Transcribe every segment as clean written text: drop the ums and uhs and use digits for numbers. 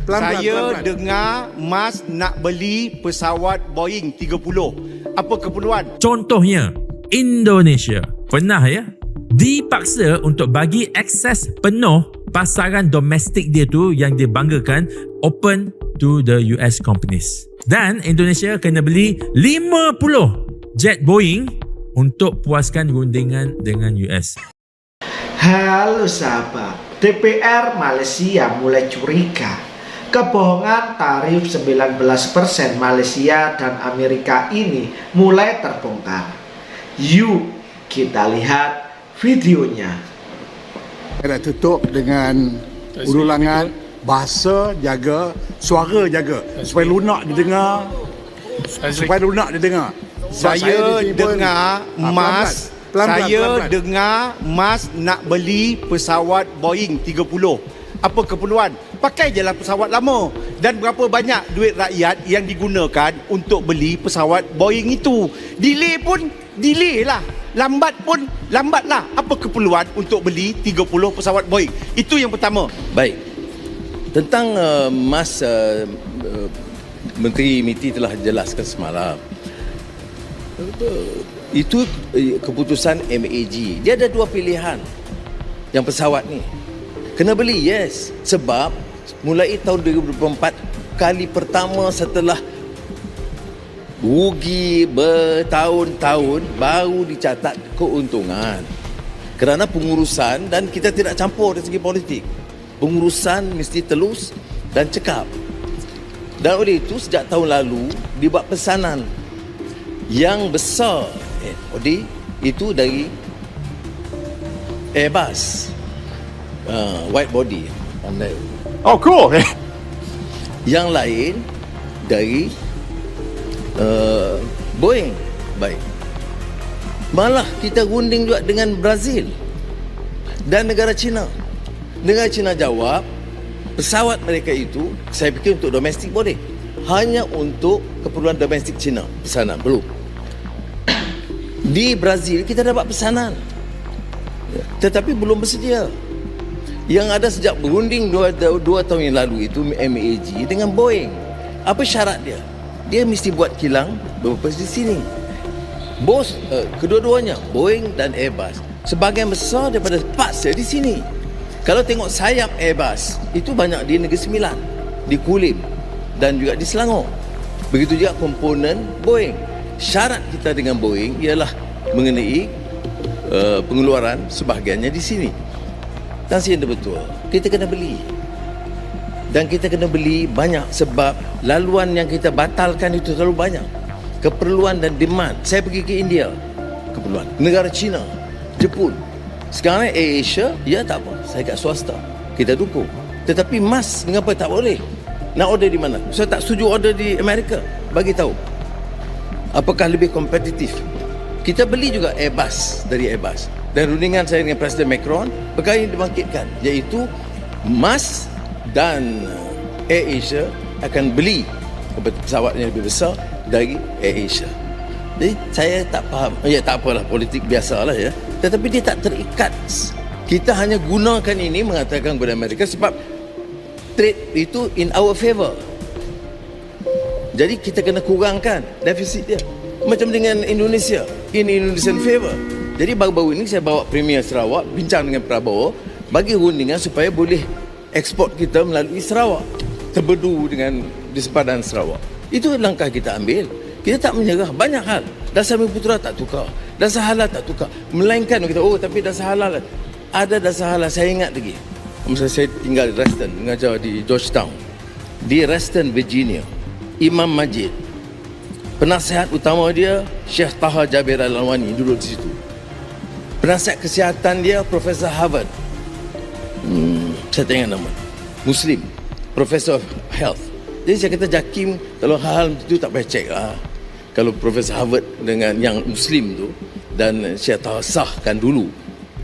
Saya dengar Mas nak beli pesawat Boeing 30. Apa keperluan? Contohnya, Indonesia pernah dipaksa untuk bagi akses penuh pasaran domestik dia tu yang dia banggakan open to the US companies. Dan Indonesia kena beli 50 jet Boeing untuk puaskan rundingan dengan US. Halo sahabat, DPR Malaysia mulai curiga kebohongan tarif 19% Malaysia dan Amerika ini mulai terbongkar. Yuk kita lihat videonya. Saya nak tutup dengan ulangan bahasa jaga, suara jaga supaya lunak didengar. Saya dengar Mas dengar Mas nak beli pesawat Boeing 30. Apa keperluan? Pakai je lah pesawat lama. Dan berapa banyak duit rakyat yang digunakan untuk beli pesawat Boeing itu. Delay pun delay lah. Lambat pun lambat lah. Apa keperluan untuk beli 30 pesawat Boeing? Itu yang pertama. Baik. Tentang Mas Menteri MITI telah jelaskan semalam. Itu keputusan MAG. Dia ada dua pilihan. Yang pesawat ni kena beli, yes. Sebab mulai tahun 2024, kali pertama setelah rugi bertahun-tahun, baru dicatat keuntungan. Kerana pengurusan, dan kita tidak campur dari segi politik, pengurusan mesti telus dan cekap. Dan oleh itu, sejak tahun lalu dibuat pesanan yang besar. Itu dari Airbus, wide body. Oh, cool. Yang lain dari Boeing. Baik. Malah kita runding juga dengan Brazil dan negara China. Negara China jawab, pesawat mereka itu, saya fikir untuk domestik boleh. Hanya untuk keperluan domestik China. Pesanan, belum. Di Brazil kita dapat pesanan, tetapi belum bersedia. Yang ada sejak berunding 2 tahun yang lalu itu MAG dengan Boeing. Apa syarat dia? Dia mesti buat kilang berpurpose di sini. Kedua-duanya, Boeing dan Airbus, sebahagian besar daripada parts di sini. Kalau tengok sayap Airbus, itu banyak di Negeri Sembilan, di Kulim dan juga di Selangor. Begitu juga komponen Boeing. Syarat kita dengan Boeing ialah mengenai pengeluaran sebahagiannya di sini. Dan saya betul, kita kena beli. Dan kita kena beli banyak sebab laluan yang kita batalkan itu terlalu banyak. Keperluan dan demand. Saya pergi ke India, keperluan. Negara China, Jepun. Sekarang AirAsia, ya tak apa, saya kat swasta, kita dukung. Tetapi mas, mengapa tak boleh? Nak order di mana? Saya tak setuju order di Amerika. Bagi tahu, apakah lebih kompetitif? Kita beli juga Airbus dari Airbus. Dan rundingan saya dengan Presiden Macron, perkara yang dibangkitkan, iaitu mas dan AirAsia akan beli pesawat yang lebih besar dari AirAsia. Jadi saya tak faham. Ya tak apalah, politik biasalah ya. Tetapi dia tak terikat. Kita hanya gunakan ini mengatakan kepada Amerika sebab trade itu in our favor. Jadi kita kena kurangkan defisit dia. Macam dengan Indonesia, in Indonesian favor. Jadi baru-baru ini saya bawa Premier Sarawak, bincang dengan Prabowo, bagi rundingan supaya boleh ekspor kita melalui Sarawak, terbedu dengan di sepadan Sarawak. Itu langkah kita ambil. Kita tak menyerah banyak hal. Dasar Bumi-Putera tak tukar, dasar halal tak tukar. Melainkan kita, tapi dasar halal ada, dasar halal. Saya ingat lagi, masa saya tinggal di Reston, mengajar di Georgetown, di Reston, Virginia, Imam Majid, penasihat utama dia Syekh Taha Jabir Al-Alwani duduk di situ. Penasihat kesihatan dia Profesor Harvard, saya tak ingat nama, Muslim, Professor of Health. Jadi saya kata Jakim, kalau hal-hal itu tak payah cek lah. Kalau Profesor Harvard dengan yang Muslim tu dan Syekh Taha sahkan dulu,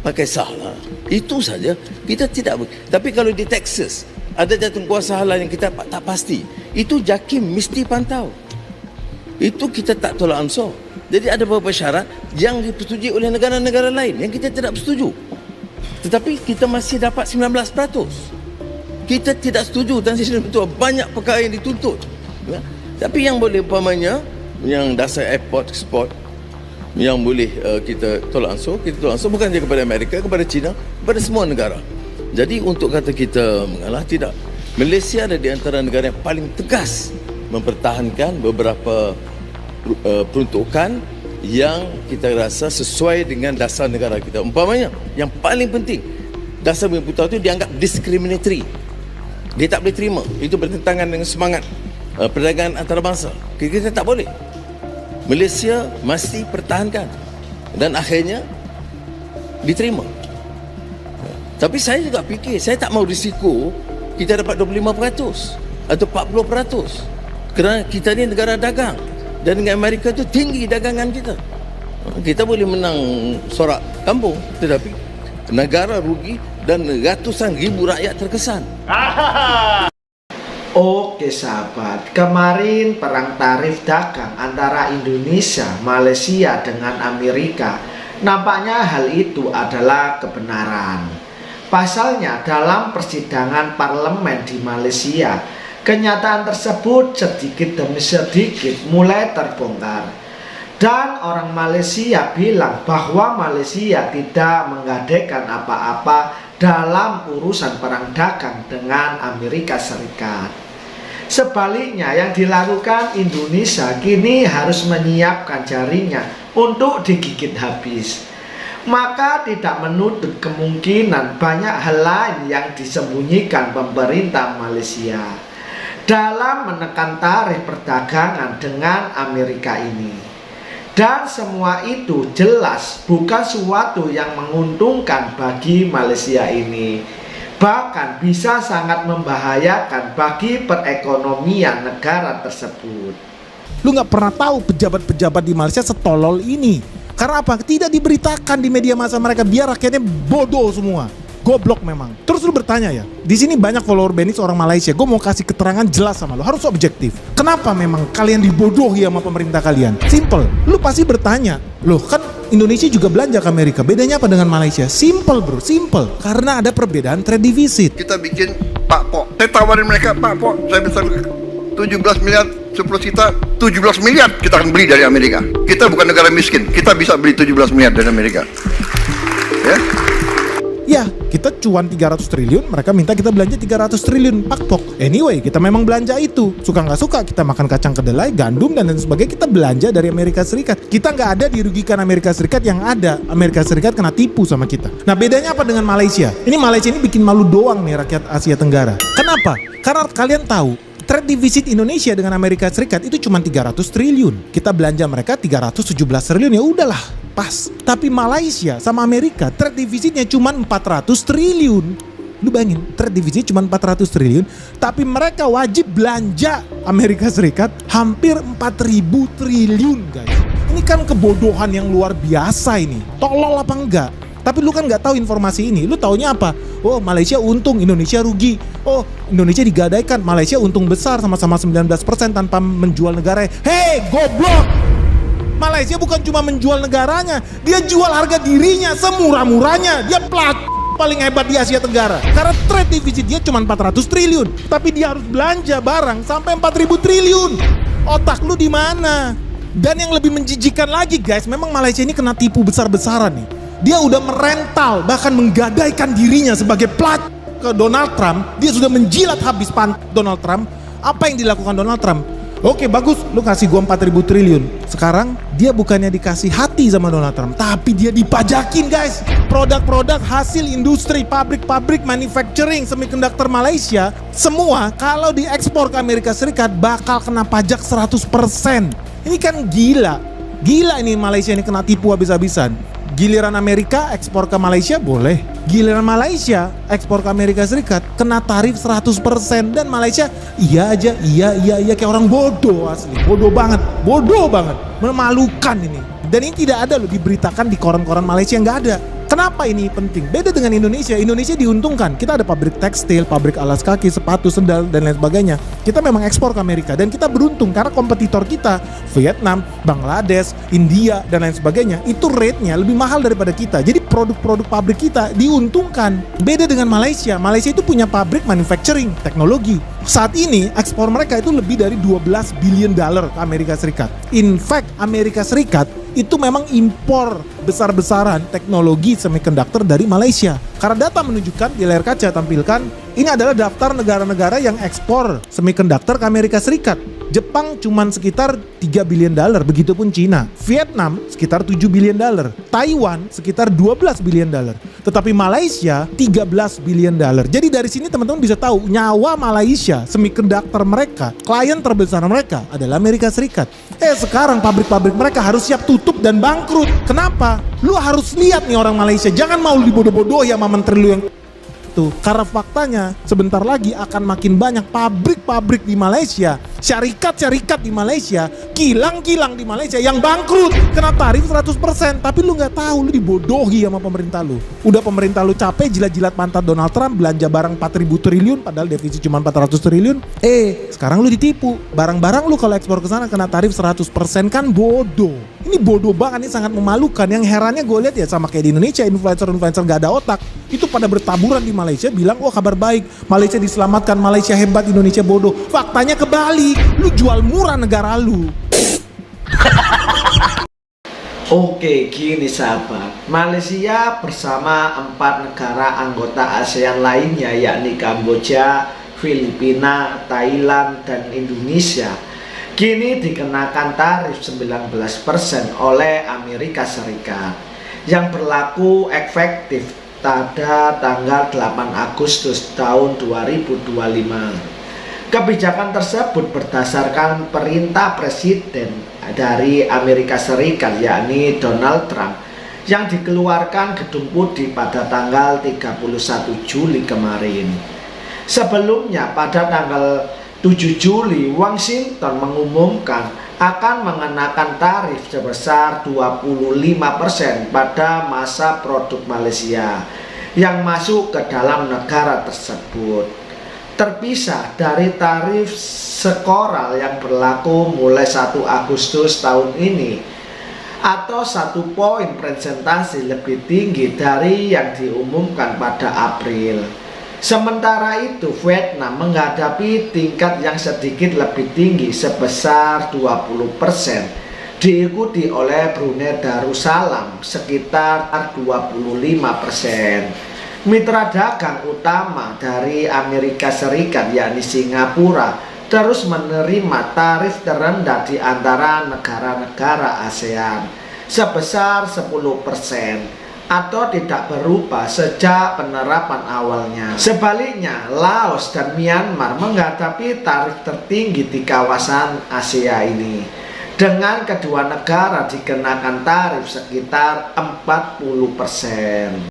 pakai sah lah. Itu saja. Kita tidak. Tapi kalau di Texas ada jatuh kuasa halal yang kita tak pasti, itu Jakim mesti pantau. Itu kita tak tolak ansur. Jadi ada beberapa syarat yang dipersetujui oleh negara-negara lain yang kita tidak bersetuju. Tetapi kita masih dapat 19%. kita tidak setuju transitional betul. Banyak perkara yang dituntut. Ya. Tapi yang boleh umpamanya, yang dasar export yang boleh kita tolak ansur bukan saja kepada Amerika, kepada China, kepada semua negara. Jadi untuk kata kita mengalah, tidak. Malaysia ada di antara negara yang paling tegas mempertahankan beberapa peruntukan yang kita rasa sesuai dengan dasar negara kita. Umpamanya, yang paling penting, dasar Bumi Putera itu dianggap discriminatory. Dia tak boleh terima. Itu bertentangan dengan semangat perdagangan antarabangsa. Kita tak boleh. Malaysia mesti pertahankan. Dan akhirnya diterima. Tapi saya juga fikir, saya tak mau risiko kita dapat 25% atau 40%. Kerana kita ni negara dagang. Dan dengan Amerika tu tinggi dagangan kita. Kita boleh menang sorak kampung, tetapi negara rugi dan ratusan ribu rakyat terkesan. Oke sahabat, kemarin perang tarif dagang antara Indonesia, Malaysia dengan Amerika, nampaknya hal itu adalah kebenaran. Pasalnya dalam persidangan parlemen di Malaysia, kenyataan tersebut sedikit demi sedikit mulai terbongkar. Dan orang Malaysia bilang bahwa Malaysia tidak menggadaikan apa-apa dalam urusan perang dagang dengan Amerika Serikat. Sebaliknya yang dilakukan Indonesia kini harus menyiapkan jarinya untuk digigit habis. Maka tidak menutup kemungkinan banyak hal lain yang disembunyikan pemerintah Malaysia dalam menekan tarif perdagangan dengan Amerika ini. Dan semua itu jelas bukan sesuatu yang menguntungkan bagi Malaysia ini. Bahkan bisa sangat membahayakan bagi perekonomian negara tersebut. Lu nggak pernah tahu pejabat-pejabat di Malaysia setolol ini. Karena apa? Tidak diberitakan di media massa mereka, biar rakyatnya bodoh semua. Goblok memang. Terus lu bertanya ya, di sini banyak follower Benny orang Malaysia. Gue mau kasih keterangan jelas sama lu, harus objektif. Kenapa memang kalian dibodohi sama pemerintah kalian? Simple. Lu pasti bertanya, loh kan Indonesia juga belanja ke Amerika. Bedanya apa dengan Malaysia? Simple bro, simple. Karena ada perbedaan trade deficit. Kita bikin Pak Pok. Saya tawarin mereka, Pak Pok, saya bisa 17 miliar, 10 juta, 17 miliar kita akan beli dari Amerika. Kita bukan negara miskin, kita bisa beli 17 miliar dari Amerika. Ya. Ya, kita cuan 300 triliun, mereka minta kita belanja 300 triliun, pakpok. Anyway, kita memang belanja itu. Suka nggak suka, kita makan kacang kedelai, gandum, dan lain sebagainya, kita belanja dari Amerika Serikat. Kita nggak ada dirugikan Amerika Serikat, yang ada Amerika Serikat kena tipu sama kita. Nah, bedanya apa dengan Malaysia? Ini Malaysia ini bikin malu doang nih rakyat Asia Tenggara. Kenapa? Karena kalian tahu, trade deficit Indonesia dengan Amerika Serikat itu cuma 300 triliun. Kita belanja mereka 317 triliun, ya udahlah, pas. Tapi Malaysia sama Amerika trade defisitnya cuma 400 triliun. Lu bayangin, trade defisit cuma 400 triliun, tapi mereka wajib belanja Amerika Serikat hampir 4.000 triliun, guys. Ini kan kebodohan yang luar biasa ini. Tolol apa enggak? Tapi lu kan nggak tahu informasi ini. Lu taunya apa? Oh, Malaysia untung, Indonesia rugi. Oh, Indonesia digadaikan, Malaysia untung besar sama-sama 19% tanpa menjual negaranya. Hei, goblok! Malaysia bukan cuma menjual negaranya, dia jual harga dirinya semurah-murahnya. Dia paling hebat di Asia Tenggara. Karena trade deficit dia cuma 400 triliun, tapi dia harus belanja barang sampai 4.000 triliun. Otak lu di mana? Dan yang lebih menjijikan lagi, guys, memang Malaysia ini kena tipu besar-besaran nih. Dia udah merental, bahkan menggadaikan dirinya sebagai plat ke Donald Trump. Dia sudah menjilat habis Donald Trump. Apa yang dilakukan Donald Trump? Oke, bagus, lu kasih gua 4.000 triliun. Sekarang dia bukannya dikasih hati sama Donald Trump, tapi dia dipajakin, guys. Produk-produk hasil industri, pabrik-pabrik manufacturing semiconductor Malaysia, semua kalau diekspor ke Amerika Serikat bakal kena pajak 100%. Ini kan gila. Gila ini Malaysia ini kena tipu habis-habisan. Giliran Amerika ekspor ke Malaysia boleh. Giliran Malaysia ekspor ke Amerika Serikat kena tarif 100%. Dan Malaysia iya aja, iya kayak orang bodoh asli. Bodoh banget. Memalukan ini. Dan ini tidak ada loh diberitakan di koran-koran Malaysia, nggak ada. Kenapa ini penting? Beda dengan Indonesia. Indonesia diuntungkan. Kita ada pabrik tekstil, pabrik alas kaki, sepatu, sendal, dan lain sebagainya. Kita memang ekspor ke Amerika. Dan kita beruntung karena kompetitor kita, Vietnam, Bangladesh, India, dan lain sebagainya, itu rate-nya lebih mahal daripada kita. Jadi produk-produk pabrik kita diuntungkan. Beda dengan Malaysia. Malaysia itu punya pabrik manufacturing, teknologi. Saat ini ekspor mereka itu lebih dari 12 billion dollar ke Amerika Serikat. In fact, Amerika Serikat itu memang impor besar-besaran teknologi semiconductor dari Malaysia. Karena data menunjukkan, di layar kaca tampilkan, ini adalah daftar negara-negara yang ekspor semiconductor ke Amerika Serikat. Jepang cuman sekitar 3 billion dollar, begitupun Cina. Vietnam sekitar 7 billion dollar. Taiwan sekitar 12 billion dollar. Tetapi Malaysia 13 billion dollar. Jadi dari sini teman-teman bisa tahu nyawa Malaysia, semiconductor mereka, klien terbesar mereka adalah Amerika Serikat. Sekarang pabrik-pabrik mereka harus siap tutup dan bangkrut. Kenapa? Lu harus lihat nih orang Malaysia, jangan mau dibodoh-bodoh ya sama menteri lu yang karena faktanya sebentar lagi akan makin banyak pabrik-pabrik di Malaysia, syarikat-syarikat di Malaysia, kilang-kilang di Malaysia yang bangkrut kena tarif 100%. Tapi lu nggak tahu, lu dibodohi sama pemerintah lu. Udah pemerintah lu capek jilat-jilat pantat Donald Trump, belanja barang 4.000 triliun padahal defisit cuma 400 triliun. Sekarang lu ditipu. Barang-barang lu kalau ekspor ke sana kena tarif 100%, kan bodoh. Ini bodoh banget, ini sangat memalukan. Yang herannya gue lihat ya sama kayak di Indonesia, influencer-influencer gak ada otak itu pada bertaburan di Malaysia bilang, wah kabar baik, Malaysia diselamatkan, Malaysia hebat, Indonesia bodoh. Faktanya kebalik, lu jual murah negara lu. Oke, gini sahabat, Malaysia bersama 4 negara anggota ASEAN lainnya yakni Kamboja, Filipina, Thailand, dan Indonesia kini dikenakan tarif 19% oleh Amerika Serikat yang berlaku efektif pada tanggal 8 Agustus tahun 2025. Kebijakan tersebut berdasarkan perintah Presiden dari Amerika Serikat yakni Donald Trump yang dikeluarkan Gedung Putih pada tanggal 31 Juli kemarin. Sebelumnya pada tanggal 7 Juli, Washington mengumumkan akan mengenakan tarif sebesar 25% pada masa produk Malaysia yang masuk ke dalam negara tersebut, terpisah dari tarif sekoral yang berlaku mulai 1 Agustus tahun ini, atau 1 poin presentasi lebih tinggi dari yang diumumkan pada April. Sementara itu, Vietnam menghadapi tingkat yang sedikit lebih tinggi sebesar 20%, diikuti oleh Brunei Darussalam sekitar 25%. Mitra dagang utama dari Amerika Serikat yakni Singapura terus menerima tarif terendah di antara negara-negara ASEAN sebesar 10%. Atau tidak berubah sejak penerapan awalnya. Sebaliknya, Laos dan Myanmar menghadapi tarif tertinggi di kawasan Asia ini, dengan kedua negara dikenakan tarif sekitar 40%.